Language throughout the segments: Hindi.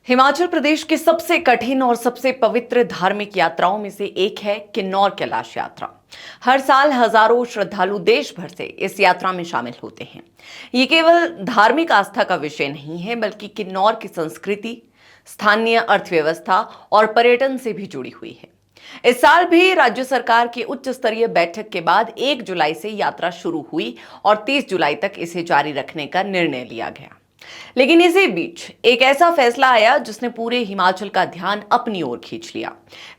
हिमाचल प्रदेश की सबसे कठिन और सबसे पवित्र धार्मिक यात्राओं में से एक है किन्नौर कैलाश यात्रा। हर साल हजारों श्रद्धालु देश भर से इस यात्रा में शामिल होते हैं। ये केवल धार्मिक आस्था का विषय नहीं है, बल्कि किन्नौर की संस्कृति, स्थानीय अर्थव्यवस्था और पर्यटन से भी जुड़ी हुई है। इस साल भी राज्य सरकार की उच्च स्तरीय बैठक के बाद 1 जुलाई से यात्रा शुरू हुई और 30 जुलाई तक इसे जारी रखने का निर्णय लिया गया। लेकिन इसी बीच एक ऐसा फैसला आया जिसने पूरे हिमाचल का ध्यान अपनी ओर खींच लिया।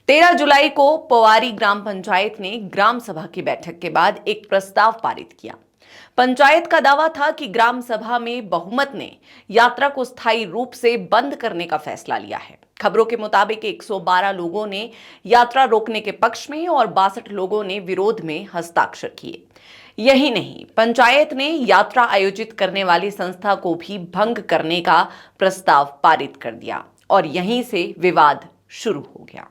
13 जुलाई को पोवारी ग्राम पंचायत ने ग्राम सभा की बैठक के बाद एक प्रस्ताव पारित किया। पंचायत का दावा था कि ग्राम सभा में बहुमत ने यात्रा को स्थायी रूप से बंद करने का फैसला लिया है। खबरों के मुताबिक 112 लोगों ने यात्रा रोकने के पक्ष में और 62 लोगों ने विरोध में हस्ताक्षर किए। यही नहीं, पंचायत ने यात्रा आयोजित करने वाली संस्था को भी भंग करने का प्रस्ताव पारित कर दिया और यहीं से विवाद शुरू हो गया।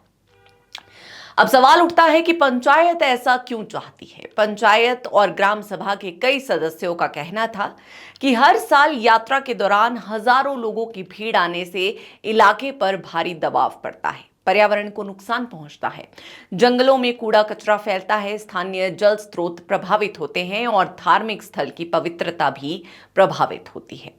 अब सवाल उठता है कि पंचायत ऐसा क्यों चाहती है। पंचायत और ग्राम सभा के कई सदस्यों का कहना था कि हर साल यात्रा के दौरान हजारों लोगों की भीड़ आने से इलाके पर भारी दबाव पड़ता है, पर्यावरण को नुकसान पहुंचता है, जंगलों में कूड़ा कचरा फैलता है, स्थानीय जल स्रोत प्रभावित होते हैं और धार्मिक स्थल की पवित्रता भी प्रभावित होती है।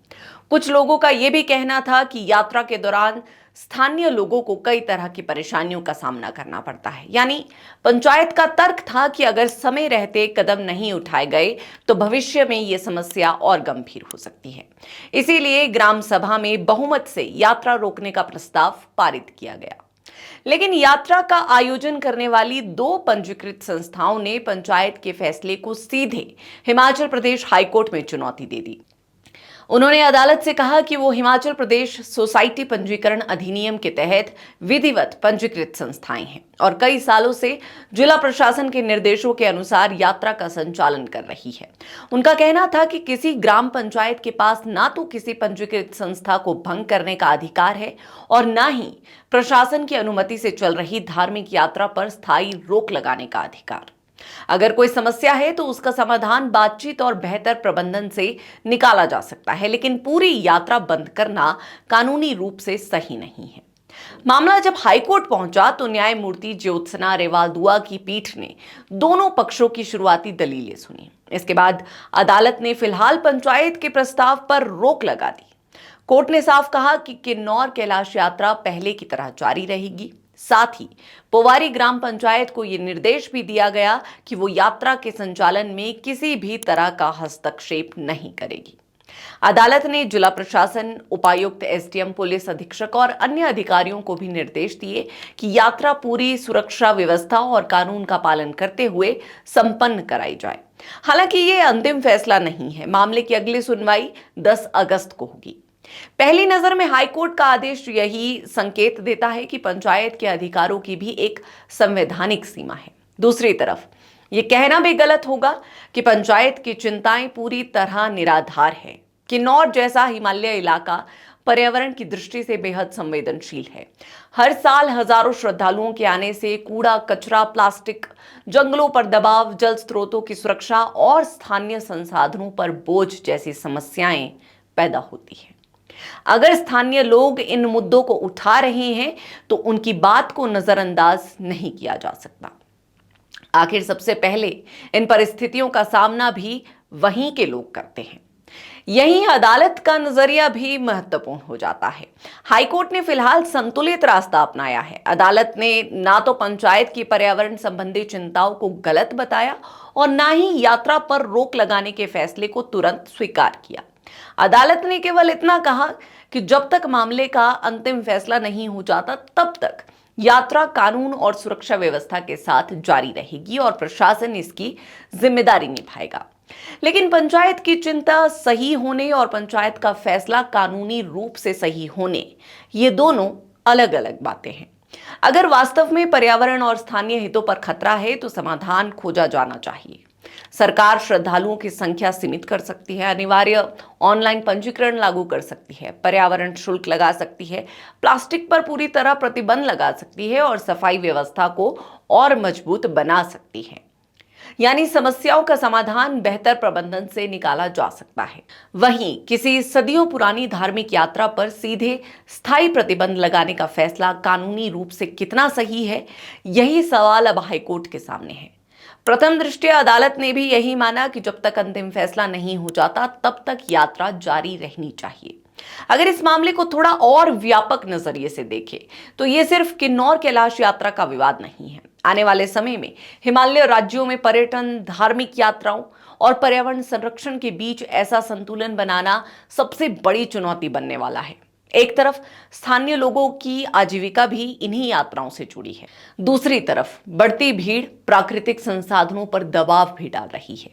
कुछ लोगों का यह भी कहना था कि यात्रा के दौरान स्थानीय लोगों को कई तरह की परेशानियों का सामना करना पड़ता है। यानी पंचायत का तर्क था कि अगर समय रहते कदम नहीं उठाए गए तो भविष्य में ये समस्या और गंभीर हो सकती है। इसीलिए ग्राम सभा में बहुमत से यात्रा रोकने का प्रस्ताव पारित किया गया। लेकिन यात्रा का आयोजन करने वाली 2 पंजीकृत संस्थाओं ने पंचायत के फैसले को सीधे हिमाचल प्रदेश हाईकोर्ट में चुनौती दे दी। उन्होंने अदालत से कहा कि वो हिमाचल प्रदेश सोसाइटी पंजीकरण अधिनियम के तहत विधिवत पंजीकृत संस्थाएं हैं और कई सालों से जिला प्रशासन के निर्देशों के अनुसार यात्रा का संचालन कर रही है। उनका कहना था कि किसी ग्राम पंचायत के पास ना तो किसी पंजीकृत संस्था को भंग करने का अधिकार है और ना ही प्रशासन की अनुमति से चल रही धार्मिक यात्रा पर स्थायी रोक लगाने का अधिकार। अगर कोई समस्या है तो उसका समाधान बातचीत और बेहतर प्रबंधन से निकाला जा सकता है, लेकिन पूरी यात्रा बंद करना कानूनी रूप से सही नहीं है। मामला जब हाईकोर्ट पहुंचा तो न्यायमूर्ति ज्योत्सना रेवाल दुआ की पीठ ने दोनों पक्षों की शुरुआती दलीलें सुनी। इसके बाद अदालत ने फिलहाल पंचायत के प्रस्ताव पर रोक लगा दी। कोर्ट ने साफ कहा कि किन्नौर कैलाश यात्रा पहले की तरह जारी रहेगी। साथ ही पोवारी ग्राम पंचायत को यह निर्देश भी दिया गया कि वो यात्रा के संचालन में किसी भी तरह का हस्तक्षेप नहीं करेगी। अदालत ने जिला प्रशासन, उपायुक्त, एसडीएम, पुलिस अधीक्षक और अन्य अधिकारियों को भी निर्देश दिए कि यात्रा पूरी सुरक्षा व्यवस्था और कानून का पालन करते हुए संपन्न कराई जाए। हालांकि ये अंतिम फैसला नहीं है। मामले की अगली सुनवाई 10 अगस्त को होगी। पहली नजर में हाईकोर्ट का आदेश यही संकेत देता है कि पंचायत के अधिकारों की भी एक संवैधानिक सीमा है। दूसरी तरफ यह कहना भी गलत होगा कि पंचायत की चिंताएं पूरी तरह निराधार है। किन्नौर जैसा हिमालय इलाका पर्यावरण की दृष्टि से बेहद संवेदनशील है। हर साल हजारों श्रद्धालुओं के आने से कूड़ा कचरा, प्लास्टिक, जंगलों पर दबाव, जल स्रोतों की सुरक्षा और स्थानीय संसाधनों पर बोझ जैसी समस्याएं पैदा होती हैं। अगर स्थानीय लोग इन मुद्दों को उठा रहे हैं तो उनकी बात को नजरअंदाज नहीं किया जा सकता। आखिर सबसे पहले इन परिस्थितियों का सामना भी वहीं के लोग करते हैं। यहीं अदालत का नजरिया भी महत्वपूर्ण हो जाता है। हाईकोर्ट ने फिलहाल संतुलित रास्ता अपनाया है। अदालत ने ना तो पंचायत की पर्यावरण संबंधी चिंताओं को गलत बताया और ना ही यात्रा पर रोक लगाने के फैसले को तुरंत स्वीकार किया। अदालत ने केवल इतना कहा कि जब तक मामले का अंतिम फैसला नहीं हो जाता तब तक यात्रा कानून और सुरक्षा व्यवस्था के साथ जारी रहेगी और प्रशासन इसकी जिम्मेदारी निभाएगा। लेकिन पंचायत की चिंता सही होने और पंचायत का फैसला कानूनी रूप से सही होने, ये दोनों अलग अलग बातें हैं। अगर वास्तव में पर्यावरण और स्थानीय हितों पर खतरा है तो समाधान खोजा जाना चाहिए। सरकार श्रद्धालुओं की संख्या सीमित कर सकती है, अनिवार्य ऑनलाइन पंजीकरण लागू कर सकती है, पर्यावरण शुल्क लगा सकती है, प्लास्टिक पर पूरी तरह प्रतिबंध लगा सकती है और सफाई व्यवस्था को और मजबूत बना सकती है। यानी समस्याओं का समाधान बेहतर प्रबंधन से निकाला जा सकता है। वहीं किसी सदियों पुरानी धार्मिक यात्रा पर सीधे स्थायी प्रतिबंध लगाने का फैसला कानूनी रूप से कितना सही है, यही सवाल अब हाईकोर्ट के सामने है। प्रथम दृष्टया अदालत ने भी यही माना कि जब तक अंतिम फैसला नहीं हो जाता तब तक यात्रा जारी रहनी चाहिए। अगर इस मामले को थोड़ा और व्यापक नजरिए से देखें तो ये सिर्फ किन्नौर कैलाश यात्रा का विवाद नहीं है। आने वाले समय में हिमालय राज्यों में पर्यटन, धार्मिक यात्राओं और पर्यावरण संरक्षण के बीच ऐसा संतुलन बनाना सबसे बड़ी चुनौती बनने वाला है। एक तरफ स्थानीय लोगों की आजीविका भी इन्हीं यात्राओं से जुड़ी है, दूसरी तरफ बढ़ती भीड़ प्राकृतिक संसाधनों पर दबाव भी डाल रही है।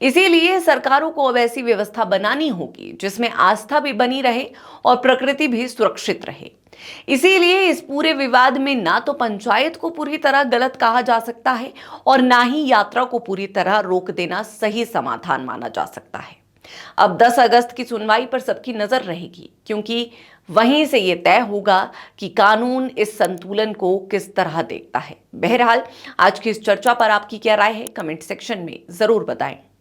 इसीलिए सरकारों को अब ऐसी व्यवस्था बनानी होगी जिसमें आस्था भी बनी रहे और प्रकृति भी सुरक्षित रहे। इसीलिए इस पूरे विवाद में ना तो पंचायत को पूरी तरह गलत कहा जा सकता है और ना ही यात्रा को पूरी तरह रोक देना सही समाधान माना जा सकता है। अब 10 अगस्त की सुनवाई पर सबकी नजर रहेगी, क्योंकि वहीं से ये तय होगा कि कानून इस संतुलन को किस तरह देखता है। बहरहाल आज की इस चर्चा पर आपकी क्या राय है, कमेंट सेक्शन में जरूर बताएं।